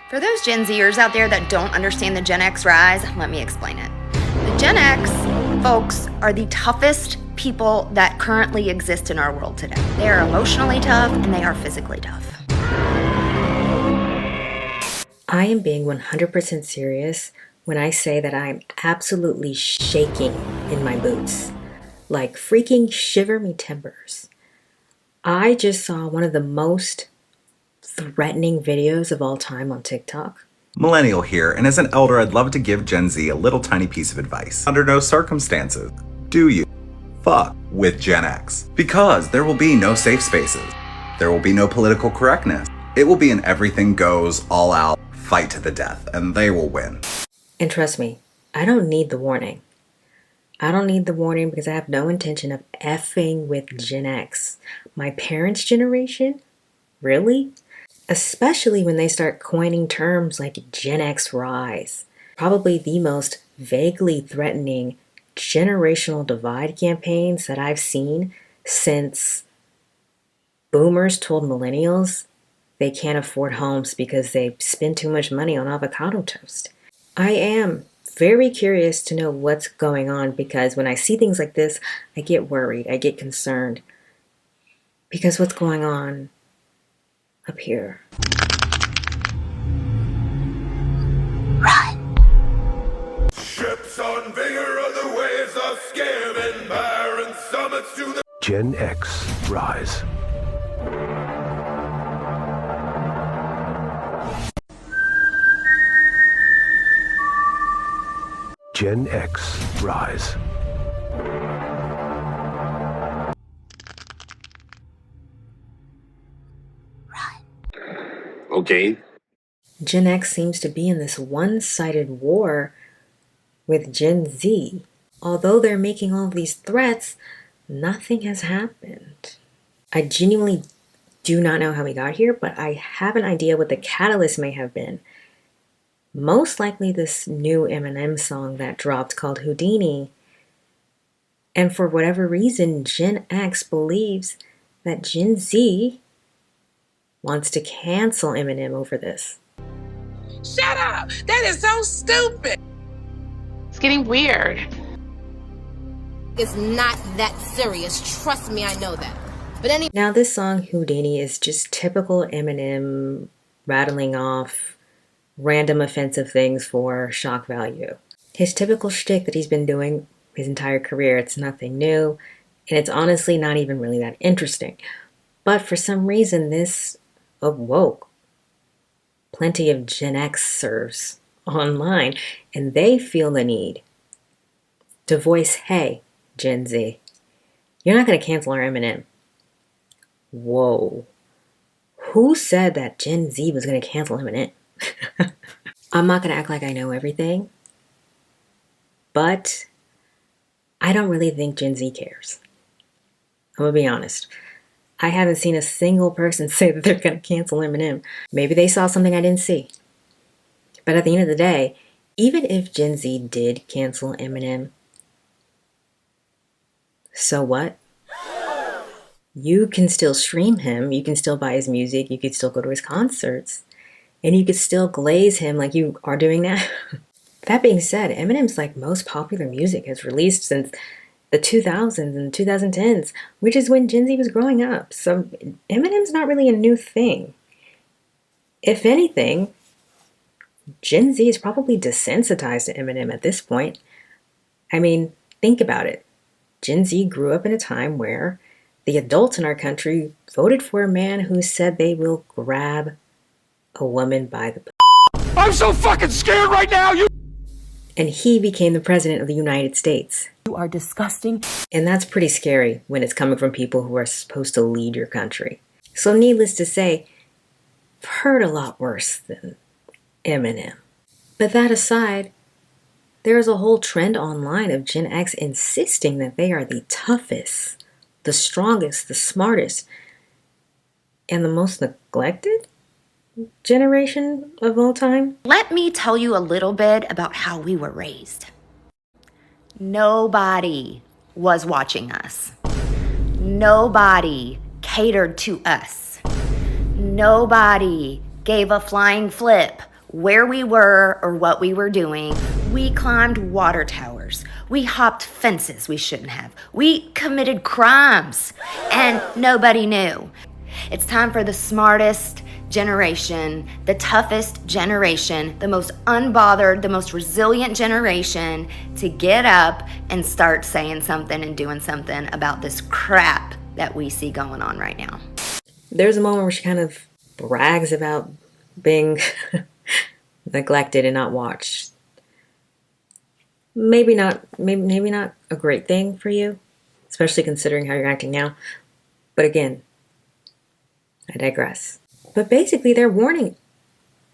For those Gen Zers out there that don't understand the Gen X rise, let me explain it. The Gen X folks are the toughest people that currently exist in our world today. They are emotionally tough and they are physically tough. I am being 100% serious when I say that I'm absolutely shaking in my boots. Like freaking shiver me timbers. I just saw one of the most threatening videos of all time on TikTok. Millennial here, and as an elder, I'd love to give Gen Z a little tiny piece of advice. Under no circumstances do you fuck with Gen X. Because there will be no safe spaces. There will be no political correctness. It will be an everything goes all out fight to the death, and they will win. And trust me, I don't need the warning. I don't need the warning because I have no intention of effing with Gen X. My parents' generation? Really? Especially when they start coining terms like Gen X rise. Probably the most vaguely threatening generational divide campaigns that I've seen since boomers told millennials they can't afford homes because they spend too much money on avocado toast. I am very curious to know what's going on because when I see things like this, I get worried, I get concerned. Because what's going on up here? Run. Ships on vigor of the waves of skimming barren summits to the Gen X rise. Gen X rise. Okay. Gen X seems to be in this one-sided war with Gen Z. Although they're making all of these threats, nothing has happened. I genuinely do not know how we got here, but I have an idea what the catalyst may have been. Most likely this new Eminem song that dropped called Houdini. And for whatever reason, Gen X believes that Gen Z wants to cancel Eminem over this. Shut up! That is so stupid! It's getting weird. It's not that serious. Trust me, I know that. But Now this song, Houdini, is just typical Eminem rattling off random offensive things for shock value. His typical shtick that he's been doing his entire career. It's nothing new, and it's honestly not even really that interesting. But for some reason, this awoke plenty of Gen Xers online, and they feel the need to voice, hey, Gen Z, you're not going to cancel our Eminem. Whoa. Who said that Gen Z was going to cancel Eminem? I'm not going to act like I know everything, but I don't really think Gen Z cares. I'm going to be honest. I haven't seen a single person say that they're going to cancel Eminem. Maybe they saw something I didn't see. But at the end of the day, even if Gen Z did cancel Eminem, so what? You can still stream him, you can still buy his music, you could still go to his concerts, and you could still glaze him like you are doing now. That being said, Eminem's like most popular music has released since the 2000s and 2010s, which is when Gen Z was growing up. So Eminem's not really a new thing. If anything, Gen Z is probably desensitized to Eminem at this point. I mean, think about it. Gen Z grew up in a time where the adults in our country voted for a man who said they will grab a woman by the... I'm so fucking scared right now, you... And he became the president of the United States. You are disgusting. And that's pretty scary when it's coming from people who are supposed to lead your country. So needless to say, I've heard a lot worse than Eminem. But that aside, there is a whole trend online of Gen X insisting that they are the toughest, the strongest, the smartest, and the most neglected generation of all time. Let me tell you a little bit about how we were raised. Nobody was watching us. Nobody catered to us. Nobody gave a flying flip where we were or what we were doing. We climbed water towers. We hopped fences we shouldn't have. We committed crimes, and nobody knew. It's time for the smartest generation, the toughest generation, the most unbothered, the most resilient generation to get up and start saying something and doing something about this crap that we see going on right now. There's a moment where she kind of brags about being neglected and not watched. Maybe not a great thing for you, especially considering how you're acting now. But again, I digress. But basically, they're warning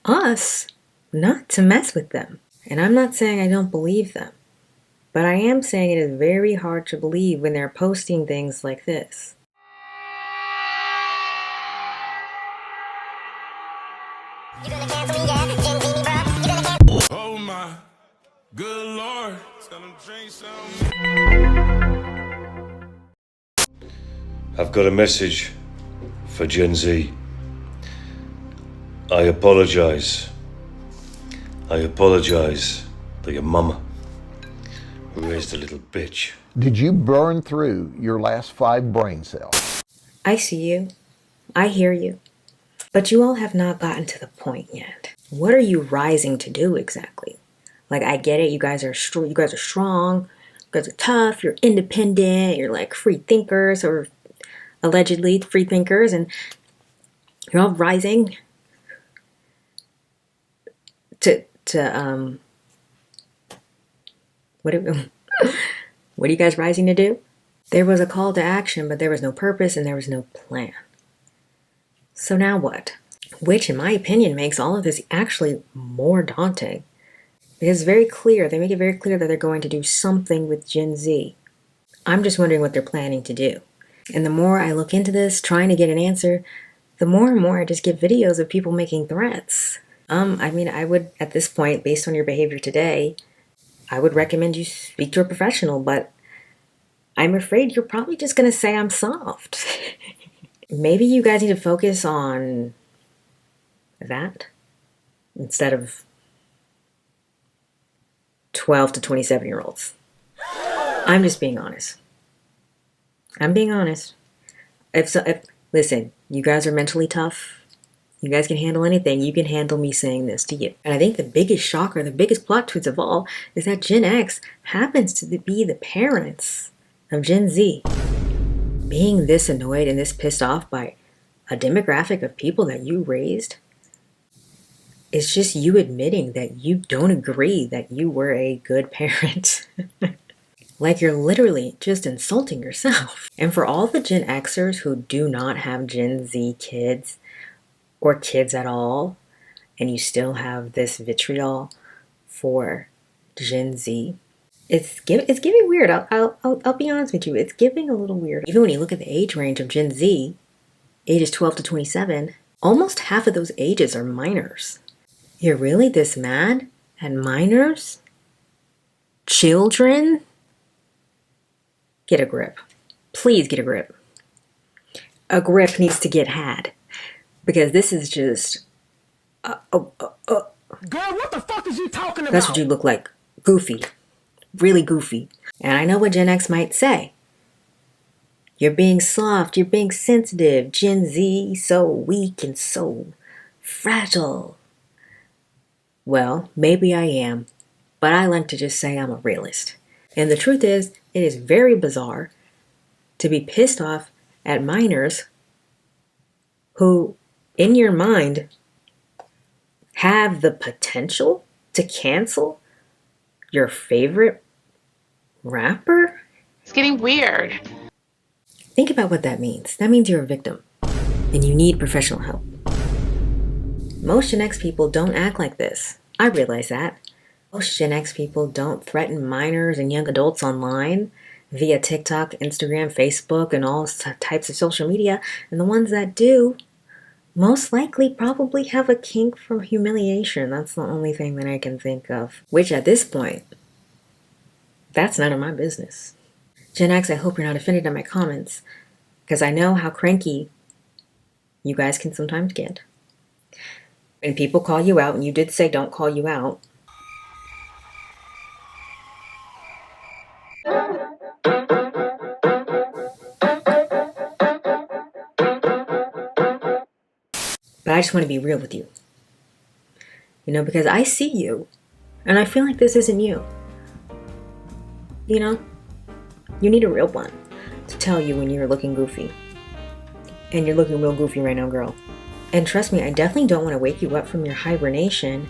us not to mess with them. And I'm not saying I don't believe them, but I am saying it is very hard to believe when they're posting things like this. Oh my good lord. Tell him drink some. I've got a message for Gen Z. I apologize. I apologize to your mama who raised a little bitch. Did you burn through your last 5 brain cells? I see you. I hear you. But you all have not gotten to the point yet. What are you rising to do exactly? Like, I get it. You guys are strong. You guys are tough. You're independent. You're like free thinkers, or allegedly free thinkers, and you're all rising to what are you guys rising to do? There was a call to action, but there was no purpose and there was no plan. So now what? Which, in my opinion, makes all of this actually more daunting. Because it's very clear, they make it very clear that they're going to do something with Gen Z. I'm just wondering what they're planning to do. And the more I look into this, trying to get an answer, the more and more I just get videos of people making threats. I would, at this point, based on your behavior today, I would recommend you speak to a professional, but I'm afraid you're probably just going to say I'm soft. Maybe you guys need to focus on that instead of 12 to 27-year-olds. I'm just being honest. I'm being honest. Listen, you guys are mentally tough. You guys can handle anything. You can handle me saying this to you. And I think the biggest shocker, the biggest plot twist of all, is that Gen X happens to be the parents of Gen Z. Being this annoyed and this pissed off by a demographic of people that you raised, it's just you admitting that you don't agree that you were a good parent. Like, you're literally just insulting yourself. And for all the Gen Xers who do not have Gen Z kids or kids at all, and you still have this vitriol for Gen Z, it's giving weird. I'll be honest with you. It's giving a little weird. Even when you look at the age range of Gen Z, ages 12 to 27, almost half of those ages are minors. You're really this mad at minors? Children? Get a grip. Please get a grip. A grip needs to get had. Because this is just... Girl, what the fuck is you talking about? That's what you look like. Goofy. Really goofy. And I know what Gen X might say. You're being soft. You're being sensitive. Gen Z, so weak and so fragile. Well, maybe I am. But I like to just say I'm a realist. And the truth is, it is very bizarre to be pissed off at minors who, in your mind, have the potential to cancel your favorite rapper? It's getting weird. Think about what that means. That means you're a victim and you need professional help. Most Gen X people don't act like this. I realize that. Most Gen X people don't threaten minors and young adults online via TikTok, Instagram, Facebook, and all types of social media. And the ones that do most likely probably have a kink from humiliation. That's the only thing that I can think of. Which at this point, that's none of my business. Gen X, I hope you're not offended at my comments, because I know how cranky you guys can sometimes get. And people call you out, and you did say don't call you out. But I just want to be real with you. You know, because I see you, and I feel like this isn't you. You know, you need a real one to tell you when you're looking goofy. And you're looking real goofy right now, girl. And trust me, I definitely don't want to wake you up from your hibernation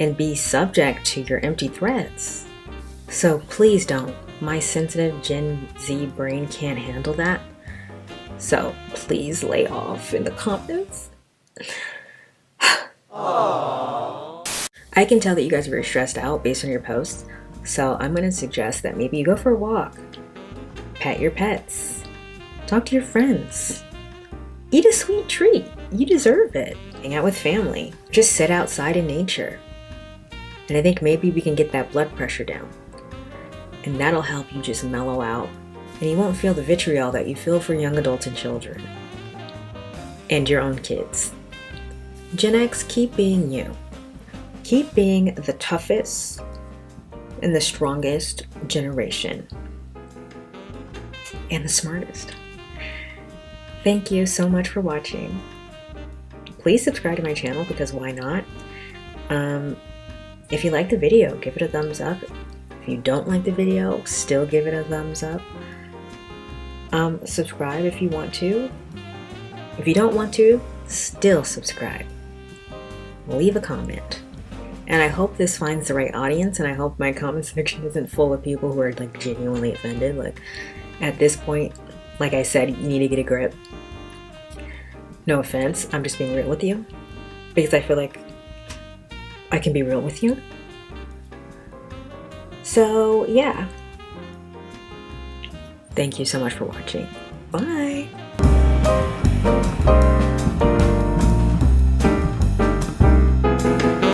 and be subject to your empty threats. So please don't. My sensitive Gen Z brain can't handle that. So please lay off in the comments. I can tell that you guys are very stressed out based on your posts. So I'm going to suggest that maybe you go for a walk. Pet your pets. Talk to your friends. Eat a sweet treat. You deserve it. Hang out with family. Just sit outside in nature. And I think maybe we can get that blood pressure down. And that'll help you just mellow out. And you won't feel the vitriol that you feel for young adults and children. And your own kids. Gen X, keep being you. Keep being the toughest and the strongest generation. And the smartest. Thank you so much for watching. Please subscribe to my channel because why not? If you like the video, give it a thumbs up. If you don't like the video, still give it a thumbs up. Subscribe if you want to. If you don't want to, still subscribe. Leave a comment. And I hope this finds the right audience, and I hope my comment section isn't full of people who are like genuinely offended. Like at this point, like I said, you need to get a grip. No offense, I'm just being real with you because I feel like I can be real with you. So yeah. Thank you so much for watching. Bye.